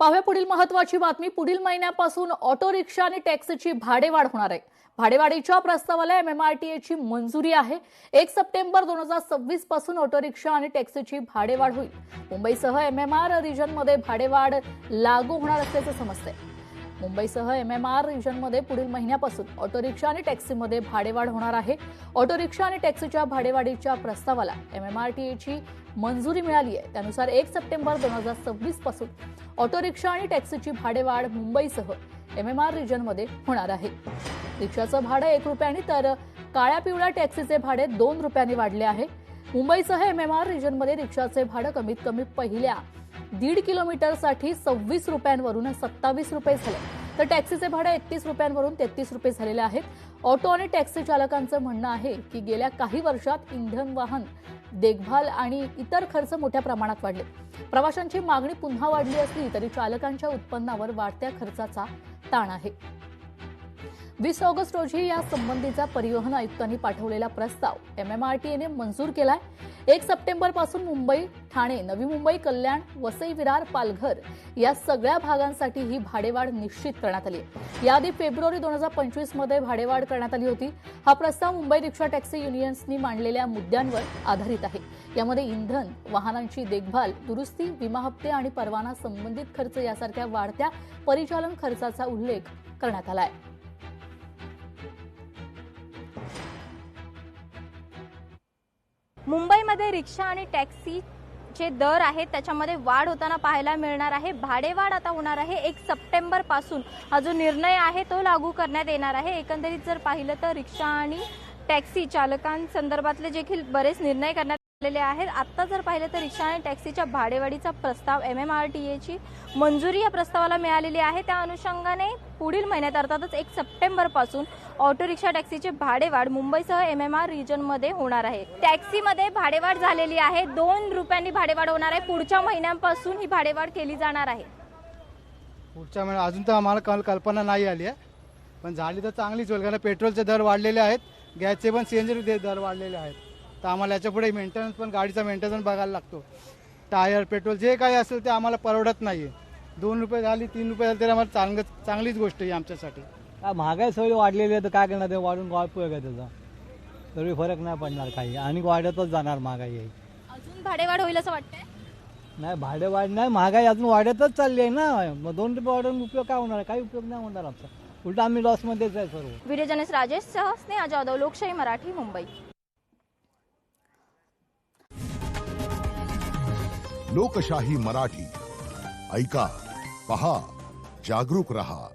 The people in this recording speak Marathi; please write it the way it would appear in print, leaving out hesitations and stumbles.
पाहूया पुढील महत्त्वाची बातमी। पुढील महिन्यापासून ऑटो रिक्षा आणि टॅक्सीची भाडेवाढ होणार आहे। भाडेवाढीच्या प्रस्तावाला MMRTA मंजुरी आहे। 1 सप्टेंबर 2026 पासून ऑटो रिक्षा आणि टॅक्सीची भाडेवाढ होईल। मुंबईसह MMR रिजनमध्ये भाडेवाढ लागू होणार असल्याचे समजते। मुंबईसह MMR रिजनमध्ये पुढील महिन्यापासून ऑटो रिक्षा आणि टॅक्सीमध्ये भाडेवाढ होणार आहे। ऑटो रिक्षा आणि टॅक्सीच्या भाडेवाढीच्या प्रस्तावाला MMRTA मंजुरी मिळाली आहे। त्यानुसार 1 सप्टेंबर 2026 पासून ऑटो रिक्षा आणि टॅक्सीची भाडेवाढ मुंबईसह MMR रिजनमध्ये होणार आहे। रिक्षाचं भाडं 1 रुपयाने तर काळ्या पिवळ्या टॅक्सीचे भाडे 2 रुपयांनी वाढले आहे। मुंबईसह MMR रिजनमध्ये रिक्षाचे भाडं कमीत कमी पहिल्या 1.5 किलोमीटरसाठी 26 रुपयांवरून 27 रुपये झाले, तर टॅक्सीचे भाडे 31 रुपयांवरून 33 रुपये झालेले आहेत। ऑटो आणि टॅक्सी चालकांचं म्हणणं आहे की गेल्या काही वर्षात इंधन, वाहन देखभाल आणि इतर खर्च मोठ्या प्रमाणात वाढले। प्रवाशांची मागणी पुन्हा वाढली असली तरी चालकांच्या उत्पन्नावर वाढत्या खर्चाचा ताण आहे। 20 ऑगस्ट रोजी या संबंधीचा परिवहन आयुक्तांनी पाठवलेला प्रस्ताव MMRTA मंजूर केलाय। 1 सप्टेंबर पासून मुंबई, ठाणे, नवी मुंबई, कल्याण, वसई विरार, पालघर या सगळ्या भागांसाठी ही भाडेवाढ निश्चित करण्यात आली आहे। याआधी फेब्रुवारी 2025 मध्ये भाडेवाढ करण्यात आली होती। हा प्रस्ताव मुंबई रिक्षा टॅक्सी युनियन्सनी मांडलेल्या मुद्द्यांवर आधारित आहे। यामध्ये इंधन, वाहनांची देखभाल, दुरुस्ती, विमा हप्ते आणि परवाना संबंधित खर्च यासारख्या वाढत्या परिचालन खर्चाचा उल्लेख करण्यात आला आहे। मुंबईमध्ये रिक्षा आणि टॅक्सीचे दर आहेत त्याच्यामध्ये वाढ होताना पाहायला मिळणार आहे। भाडेवाढ आता होणार आहे। 1 सप्टेंबर पासून हा जो निर्णय आहे तो लागू करण्यात येणार आहे। एकंदरीत जर पाहिलं तर रिक्षा आणि टॅक्सी चालकांसंदर्भातले देखील बरेच निर्णय करण्यात आलेले आहेत। आता जर पाहिलं तर रिक्षा आणि टॅक्सीच्या भाडेवाढीचा प्रस्ताव MMRTA मंजुरी या प्रस्तावाला मिळालेली आहे। त्या अनुषंगाने पुढील महिन्यात अर्थातच 1 सप्टेंबर पासून ऑटो रिक्षा टॅक्सीचे भाडेवाढ मुंबईसह MMR रिजनमध्ये होणार आहे। टॅक्सीमध्ये भाडेवाढ झालेली आहे। 2 रुपयांनी भाडेवाढ होणार आहे। पुढच्या महिन्यापासून ही भाडेवाढ केली जाणार आहे। पुढच्या महिन्यात अजून तर आम्हाला कल्पना नाही आली आहे, पण झाली तर चांगलीच होईल, कारण पेट्रोलचे दर वाढलेले आहेत, गॅसचे पण CNG दर वाढलेले आहेत। तर आम्हाला याच्यापुढे मेंटेनन्स पण, गाडीचा मेंटेनन्स बघायला लागतो। टायर, पेट्रोल जे काही असेल ते आम्हाला परवडत नाही आहे। 2 रुपये झाली, 3 रुपये झाले तरी आम्हाला चांगलीच गोष्ट आहे आमच्यासाठी। महागाई सगळी वाढलेली आहे तर काय करणार, ते वाढून उपयोग आहे त्याचा, तरी फरक नाही पडणार काही, आणि वाढतच जाणार महागाई आहे। अजून भाडेवाढ होईल असं वाटतंय? नाही, भाडेवाढ नाही, महागाई अजून वाढतच चालली आहे ना। मग 2 रुपये वाढून उपयोग काय होणार? काही उपयोग नाही होणार आमचा, उलटा आम्ही लॉसमध्येच आहे सर्व। व्हिडिओ जर्नलिस्ट राजेश सह स्नेहा जाधव, लोकशाही मराठी, मुंबई। लोकशाही मराठी ऐका, पहा, जागरूक रहा।